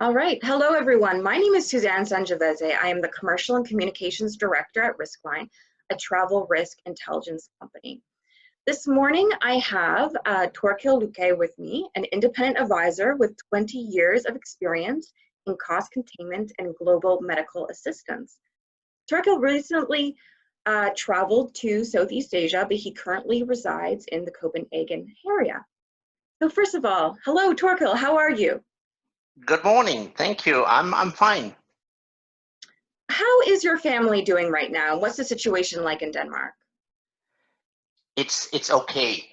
All right. Hello, everyone. My name is Suzanne Sangiovese. I am the Commercial and Communications Director at Riskline, a travel risk intelligence company. This morning, I have Thorkild Lykke with me, an independent advisor with 20 years of experience in cost containment and global medical assistance. Thorkild recently traveled to Southeast Asia, but he currently resides in the Copenhagen area. So first of all, hello, Thorkild. How are you? Good morning. Thank you. I'm fine. How is your family doing right now? What's the situation like in Denmark? It's okay.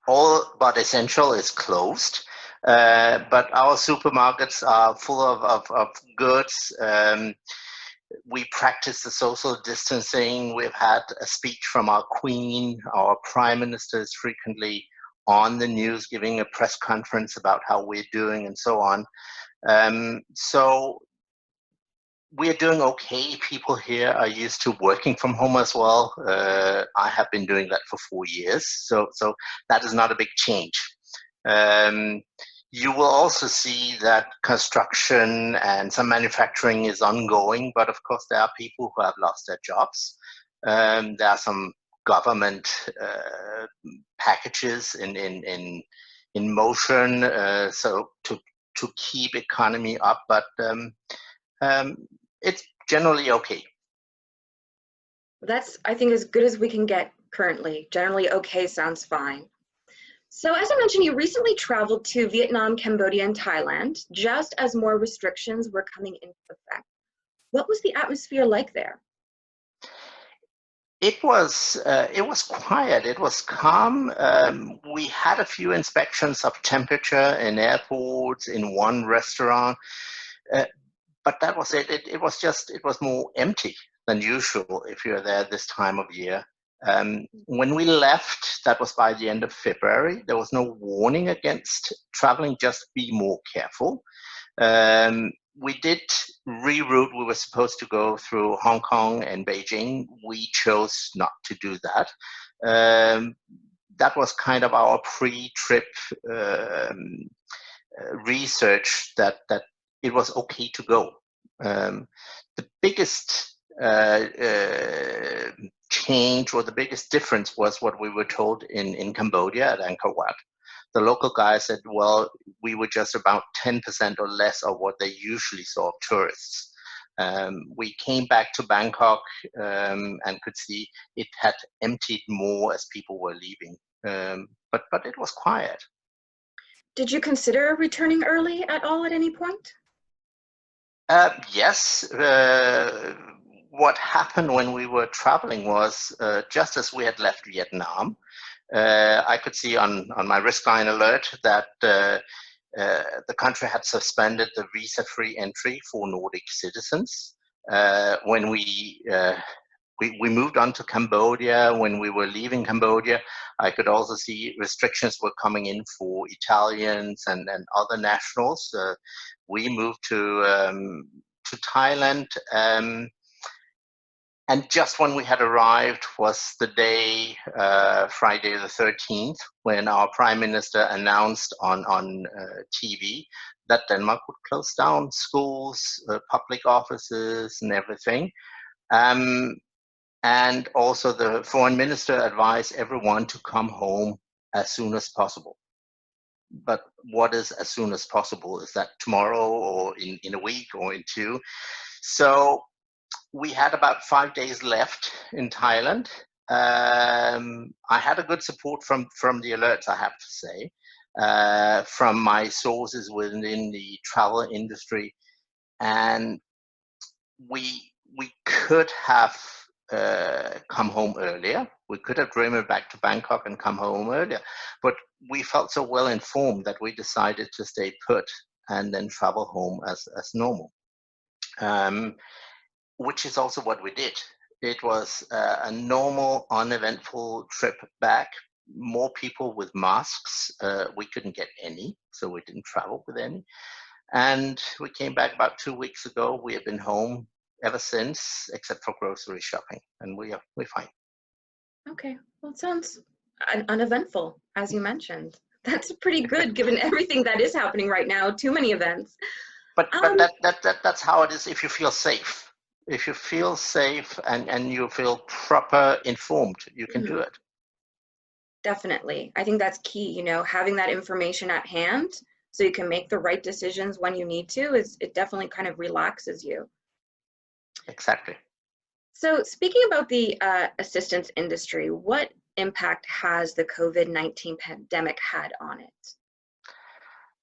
All but essential is closed, but our supermarkets are full of goods. We practice the social distancing. We've had a speech from our Queen. Our Prime Minister is frequently on the news giving a press conference about how we're doing and so on. So we are doing okay. People here are used to working from home as well. I have been doing that for 4 years, so that is not a big change. You will also see that construction and some manufacturing is ongoing, but of course there are people who have lost their jobs. There are some government packages in motion, so to keep economy up, but it's generally okay. That's, I think, as good as we can get currently. Generally okay sounds fine. So as I mentioned, you recently traveled to Vietnam, Cambodia, and Thailand, just as more restrictions were coming into effect. What was the atmosphere like there? It was quiet. It was calm. We had a few inspections of temperature in airports, in one restaurant, but that was it. It was more empty than usual if you're there this time of year. When we left, that was by the end of February. There was no warning against traveling. Just be more careful. We did reroute. We were supposed to go through Hong Kong and Beijing. We chose not to do that. That was kind of our pre-trip research that it was okay to go. The biggest change or the biggest difference was what we were told in Cambodia at Angkor Wat. The local guy said, well, we were just about 10% or less of what they usually saw of tourists. We came back to Bangkok and could see it had emptied more as people were leaving, but it was quiet. Did you consider returning early at all at any point? Yes. What happened when we were traveling was just as we had left Vietnam, I could see on my Riskline alert that the country had suspended the visa-free entry for Nordic citizens. When we moved on to Cambodia, when we were leaving Cambodia, I could also see restrictions were coming in for Italians and other nationals. We moved to Thailand, and just when we had arrived was the day, Friday the 13th, when our Prime Minister announced on TV that Denmark would close down schools, public offices, and everything. And also the Foreign Minister advised everyone to come home as soon as possible. But what is as soon as possible? Is that tomorrow or in a week or in 2? So we had about 5 days left in Thailand. I had a good support from the alerts, I have to say, from my sources within the travel industry. And we could have come home earlier. We could have driven back to Bangkok and come home earlier, but we felt so well informed that we decided to stay put and then travel home as normal, which is also what we did. It was a normal, uneventful trip back. More people with masks. We couldn't get any, so we didn't travel with any. And we came back about 2 weeks ago. We have been home ever since, except for grocery shopping, and we're fine. Okay, well, it sounds uneventful, as you mentioned. That's pretty good given everything that is happening right now, too many events. But Um, that's how it is if you feel safe. If you feel safe and you feel proper informed, you can do mhm, it. definitely. I think that's key, having that information at hand so you can make the right decisions when you need to it definitely kind of relaxes you. Exactly. So speaking about the assistance industry, what impact has the COVID-19 pandemic had on it?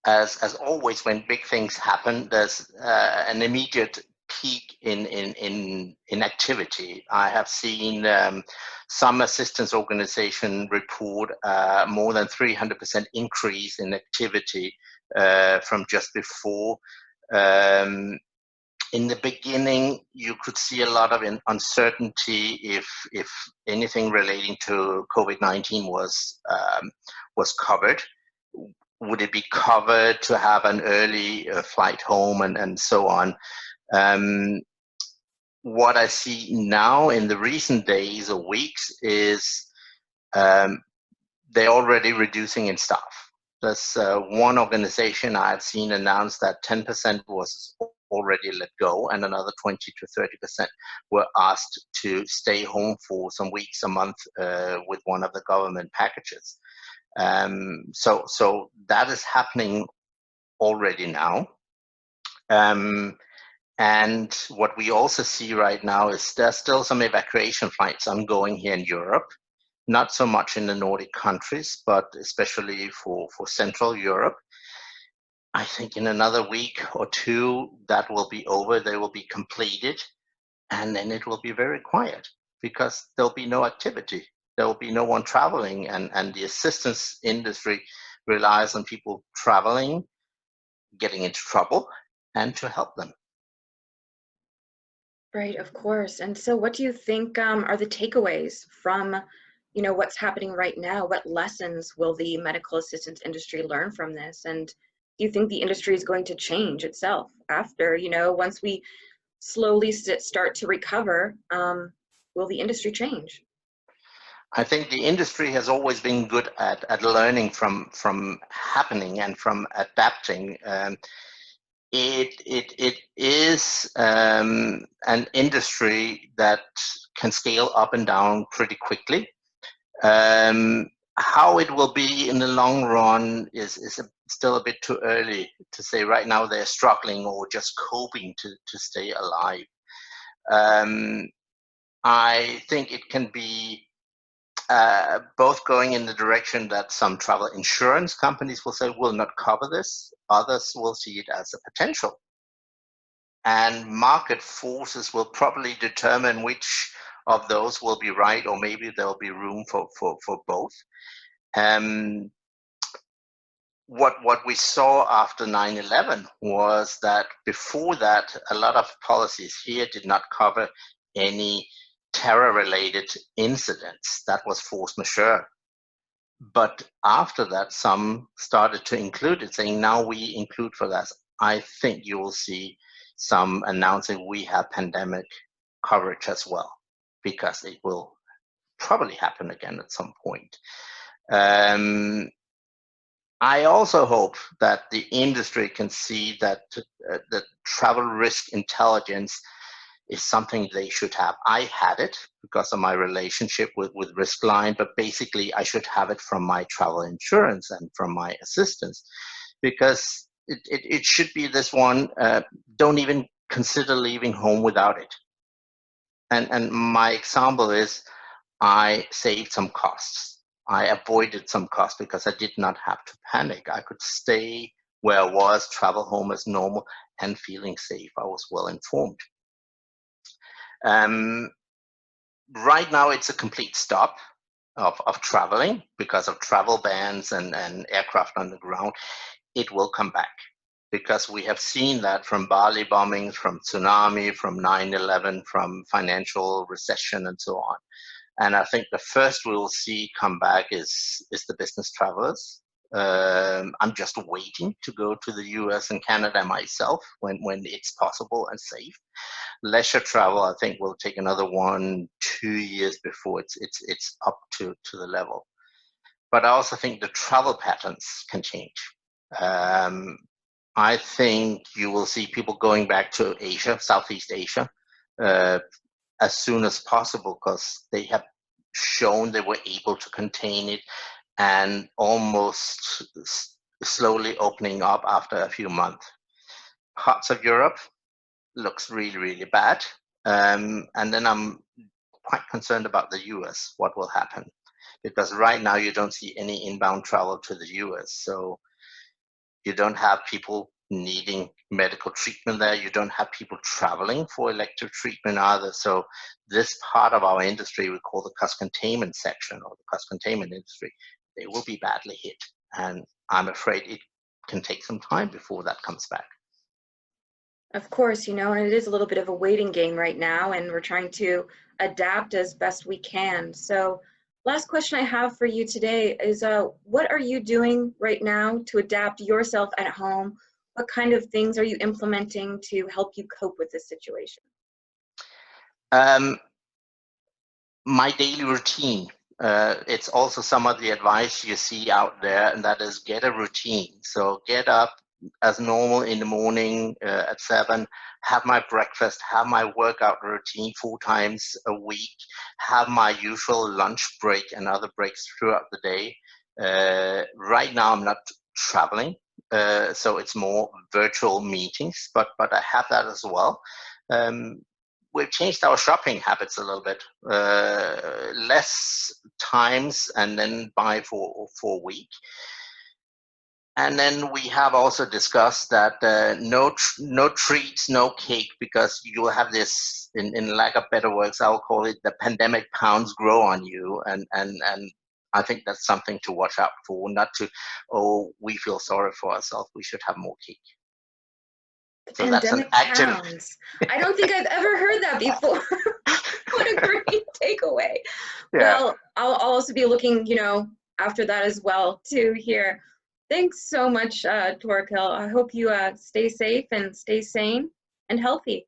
As always, when big things happen, there's an immediate peak in activity. I have seen some assistance organization report more than 300% increase in activity from just before. Um, in the beginning, you could see a lot of uncertainty if anything relating to COVID-19 was covered. Would it be covered to have an early flight home and so on? Um, what I see now in the recent days or weeks is um, they're already reducing in staff. There's one organization I've seen announce that 10% was already let go, and another 20 to 30% were asked to stay home for some weeks, a month, with one of the government packages. So that is happening already now. Um, and what we also see right now is there's still some evacuation flights ongoing here in Europe, not so much in the Nordic countries, but especially for Central Europe. I think in another week or two, that will be over, they will be completed, and then it will be very quiet because there'll be no activity. There will be no one traveling, and the assistance industry relies on people traveling, getting into trouble, and to help them. Right, of course. And so what do you think are the takeaways from, what's happening right now? What lessons will the medical assistance industry learn from this? And do you think the industry is going to change itself after, once we slowly start to recover, will the industry change? I think the industry has always been good at learning from happening and from adapting. It is an industry that can scale up and down pretty quickly. Um, how it will be in the long run is still a bit too early to say. Right now, they're struggling or just coping to stay alive. Um, I think it can be both going in the direction that some travel insurance companies will say will not cover this, others will see it as a potential. And market forces will probably determine which of those will be right, or maybe there'll be room for both. Um, what we saw after 9/11 was that before that, a lot of policies here did not cover any terror-related incidents. That was force majeure. But after that, some started to include it, saying, now we include for that. I think you will see some announcing we have pandemic coverage as well, because it will probably happen again at some point. Um, I also hope that the industry can see that that travel risk intelligence is something they should have. I had it because of my relationship with Riskline, but basically I should have it from my travel insurance and from my assistance, because it should be this one, don't even consider leaving home without it. And my example is I saved some costs. I avoided some costs because I did not have to panic. I could stay where I was, travel home as normal, and feeling safe. I was well informed. Um, right now, it's a complete stop of traveling because of travel bans and aircraft on the ground. It will come back because we have seen that from Bali bombings, from tsunami, from 9/11, from financial recession, and so on. And I think the first we will see come back is the business travelers. I'm just waiting to go to the US and Canada myself when it's possible and safe. Leisure travel, I think, will take another 1, 2 years before it's up to the level. but I also think the travel patterns can change. I think you will see people going back to Asia, Southeast Asia, as soon as possible, because they have shown they were able to contain it and almost slowly opening up after a few months. Parts of Europe looks really, really bad. And then I'm quite concerned about the US, what will happen. Because right now you don't see any inbound travel to the US. So you don't have people needing medical treatment there. You don't have people traveling for elective treatment either. So this part of our industry we call the cost containment section, or the cost containment industry, they will be badly hit. And I'm afraid it can take some time before that comes back. Of course, and it is a little bit of a waiting game right now, and we're trying to adapt as best we can. So last question I have for you today is, what are you doing right now to adapt yourself at home? What kind of things are you implementing to help you cope with this situation? My daily routine. It's also some of the advice you see out there, and that is get a routine. So get up as normal in the morning at 7, have my breakfast, have my workout routine 4 times a week, have my usual lunch break and other breaks throughout the day. Right now I'm not traveling, so it's more virtual meetings, but I have that as well. We've changed our shopping habits a little bit. Less times and then buy for a week. And then we have also discussed that no treats, no cake, because you will have this, in lack of better words, I'll call it the pandemic pounds grow on you. And I think that's something to watch out for, not to, oh, we feel sorry for ourselves, we should have more cake. So that's an active pounds. I don't think I've ever heard that before. What a great takeaway. Yeah. Well, I'll also be looking, after that as well too here. Thanks so much, Thorkild. I hope you stay safe and stay sane and healthy.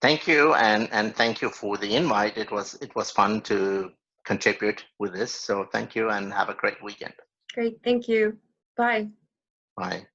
Thank you, and thank you for the invite. It was fun to contribute with this. So thank you, and have a great weekend. Great, thank you. Bye. Bye.